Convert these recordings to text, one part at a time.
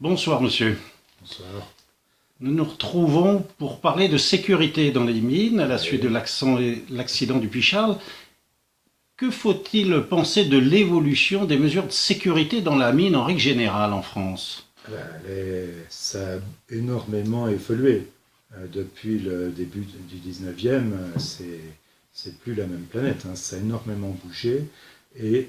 Bonsoir monsieur. Bonsoir. Nous nous retrouvons pour parler de sécurité dans les mines à la suite de Oui. l'accident du Puy-Charles. Que faut-il penser de l'évolution des mesures de sécurité dans la mine en règle générale en France? Ça a énormément évolué. Depuis le début du 19e, c'est plus la même planète, hein. Ça a énormément bougé et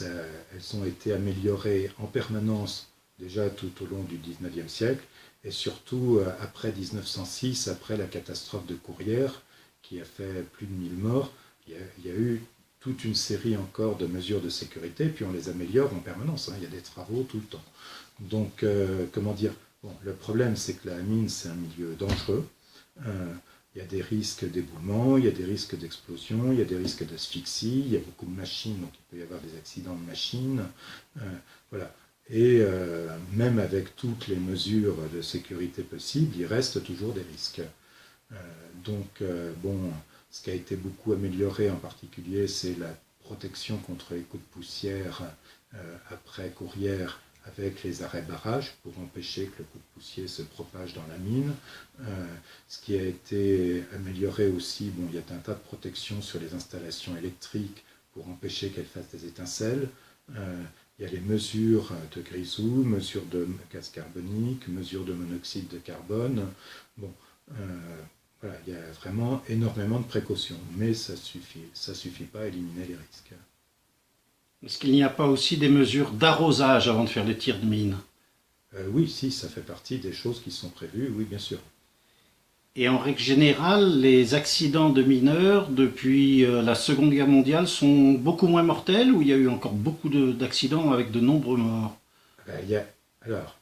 elles ont été améliorées en permanence déjà tout au long du 19e siècle et surtout après 1906, après la catastrophe de Courrières qui a fait plus de 1000 morts. Il y a eu toute une série encore de mesures de sécurité, puis on les améliore en permanence, hein. Il y a des travaux tout le temps. Donc, comment dire, bon, le problème, c'est que la mine, c'est un milieu dangereux. Il y a des risques d'éboulement, il y a des risques d'explosion, il y a des risques d'asphyxie, il y a beaucoup de machines, donc il peut y avoir des accidents de machines. Euh, voilà. Et même avec toutes les mesures de sécurité possibles, il reste toujours des risques. Euh, bon, ce qui a été beaucoup amélioré en particulier, c'est la protection contre les coups de poussière après Courrières avec les arrêts barrages pour empêcher que le coup de poussière se propage dans la mine. Ce qui a été amélioré aussi, bon, il y a un tas de protections sur les installations électriques pour empêcher qu'elles fassent des étincelles. Il y a les mesures de grisou, mesures de gaz carbonique, mesures de monoxyde de carbone. Bon, voilà, il y a vraiment énormément de précautions, mais ça suffit pas à éliminer les risques. Est-ce qu'il n'y a pas aussi des mesures d'arrosage avant de faire des tirs de mine? Oui, si, ça fait partie des choses qui sont prévues, oui, bien sûr. Et en règle générale, les accidents de mineurs depuis la Seconde Guerre mondiale sont beaucoup moins mortels ou il y a eu encore beaucoup d'accidents avec de nombreux morts? Il y a, alors,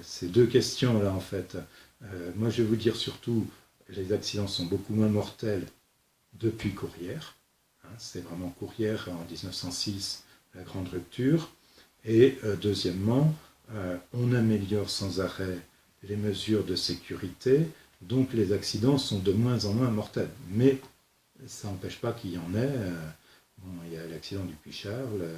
c'est deux questions là en fait. Moi, je vais vous dire surtout, les accidents sont beaucoup moins mortels depuis Courrières, hein. C'est vraiment Courrières en 1906, la grande rupture. Et deuxièmement, on améliore sans arrêt les mesures de sécurité, donc les accidents sont de moins en moins mortels. Mais ça n'empêche pas qu'il y en ait. Bon, il y a l'accident du Puy-Charles,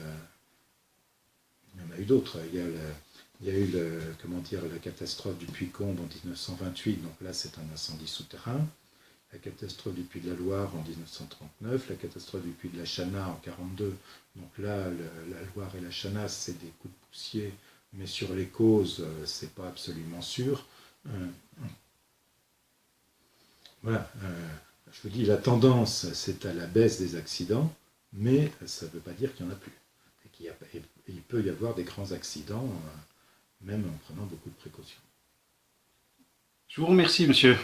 il y en a eu d'autres. Il y a eu comment dire, la catastrophe du Puy-Combe en 1928, donc là c'est un incendie souterrain. La catastrophe du Puy de la Loire en 1939, la catastrophe du Puy de la Chana en 1942. Donc là, la Loire et la Chana, c'est des coups de poussier, mais sur les causes, c'est pas absolument sûr. Euh, voilà, je vous dis, la tendance, c'est à la baisse des accidents, mais ça ne veut pas dire qu'il n'y en a plus. Et il peut y avoir des grands accidents, même en prenant beaucoup de précautions. Je vous remercie monsieur.